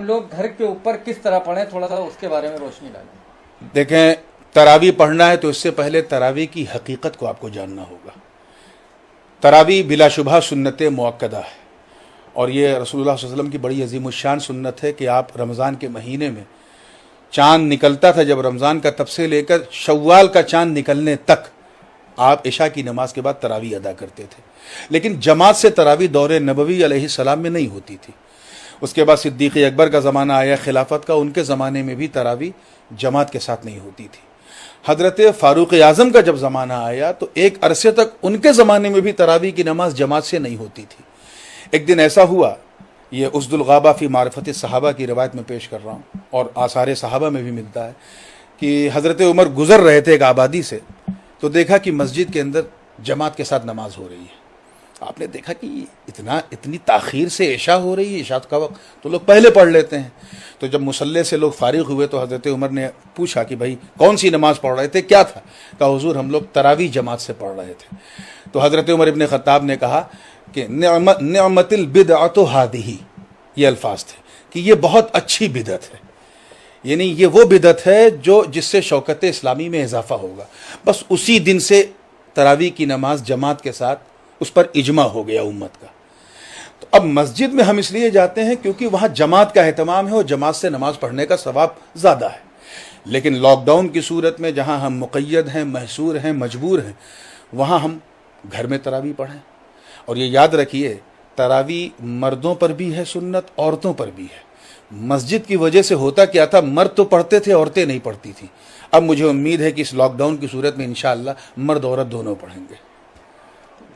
लोग घर के ऊपर किस तरह पढ़ें, थोड़ा सा उसके बारे में रोशनी डालें। देखें, तरावी पढ़ना है तो इससे पहले तरावी की हकीकत को आपको जानना होगा। तरावी बिलाशुबहा सुन्नत मुअक्कदा है और ये रसूलुल्लाह सल्लल्लाहु अलैहि वसल्लम की बड़ी अजीमुश्शान सुन्नत है कि आप रमज़ान के महीने में चाँद निकलता था, जब रमज़ान का तब से लेकर शव्वाल का चाँद निकलने तक आप इशा की नमाज के बाद तरावी अदा करते थे। लेकिन जमात से तरावी दौरे नबवी अलैहिस्सलाम में नहीं होती थी। उसके बाद सिद्दीक़ अकबर का ज़माना आया खिलाफत का, उनके ज़माने में भी तरावी जमात के साथ नहीं होती थी। हज़रत फ़ारूक आज़म का जब ज़माना आया तो एक अरसे तक उनके ज़माने में भी तरावी की नमाज जमात से नहीं होती थी। एक दिन ऐसा हुआ, ये उसदुल गाबा फ़ी मारिफ़त सहाबा की रिवायत में पेश कर रहा हूँ और आसार सहाबा में भी मिलता है कि हज़रत उमर गुज़र रहे थे एक आबादी से, तो देखा कि मस्जिद के अंदर जमात के साथ नमाज हो रही है। आपने देखा कि इतनी ताख़ीर से इशा हो रही है, इशा का वक्त तो लोग पहले पढ़ लेते हैं। तो जब मुसल्ले से लोग फारिग हुए तो हज़रत उमर ने पूछा कि भाई कौन सी नमाज़ पढ़ रहे थे, क्या था? कहा हुजूर हम लोग तरावी जमात से पढ़ रहे थे। तो हज़रत उमर इब्न ख़त्ताब ने कहा कि निअमतिल बिदअतु हादिही, ये अल्फाज थे कि ये बहुत अच्छी बिदअत है, यानी ये वो बिदअत है जो जिससे शौकत इस्लामी में इजाफा होगा। बस उसी दिन से तरावी की नमाज जमात के साथ उस पर इजमा हो गया उम्मत का। तो अब मस्जिद में हम इसलिए जाते हैं क्योंकि वहाँ जमात का एहतमाम है और जमात से नमाज पढ़ने का सवाब ज़्यादा है। लेकिन लॉकडाउन की सूरत में जहाँ हम मुक़य्यद हैं, महसूर हैं, मजबूर हैं, वहाँ हम घर में तरावी पढ़ें। और ये याद रखिए, तरावी मर्दों पर भी है सुन्नत, औरतों पर भी है। मस्जिद की वजह से होता क्या था, मर्द तो पढ़ते थे, औरतें नहीं पढ़ती थी। अब मुझे उम्मीद है कि इस लॉकडाउन की सूरत में इंशाअल्लाह मर्द औरत दोनों पढ़ेंगे।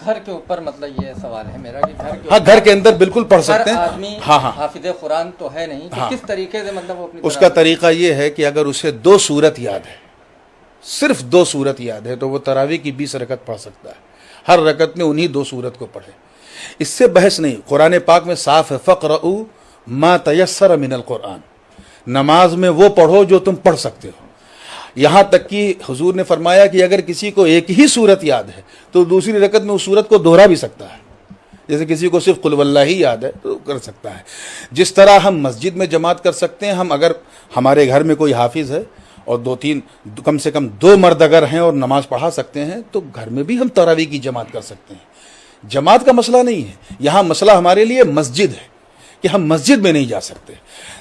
घर के ऊपर मतलब ये सवाल है मेरा कि घर के हाँ, घर के अंदर बिल्कुल पढ़ सकते हैं। आदमी हाँ, हाफिज कुरान तो है नहीं, तो किस तरीके से मतलब वो अपनी उसका तरीका ये है कि अगर उसे 2 सूरत याद है, सिर्फ 2 सूरत याद है, तो वो तरावी की 20 रकत पढ़ सकता है। हर रकत में उन्हीं 2 सूरत को पढ़े, इससे बहस नहीं। कुरान पाक में साफ है, फ़क़रऊ मा तयस्सर मिनल कुरान, नमाज में वो पढ़ो जो तुम पढ़ सकते हो। यहाँ तक कि हुजूर ने फरमाया कि अगर किसी को एक ही सूरत याद है तो दूसरी रकत में उस सूरत को दोहरा भी सकता है। जैसे किसी को सिर्फ कुल वल्लाह ही याद है तो कर सकता है। जिस तरह हम मस्जिद में जमात कर सकते हैं, हम अगर हमारे घर में कोई हाफिज़ है और 2-3 कम से कम 2 मर्द अगर हैं और नमाज पढ़ा सकते हैं, तो घर में भी हम तरावी की जमात कर सकते हैं। जमात का मसला नहीं है, यहाँ मसला हमारे लिए मस्जिद है कि हम मस्जिद में नहीं जा सकते।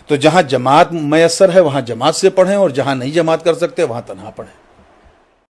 तो जहाँ जमात मयस्सर है वहाँ जमात से पढ़ें और जहाँ नहीं जमात कर सकते वहाँ तन्हा पढ़ें।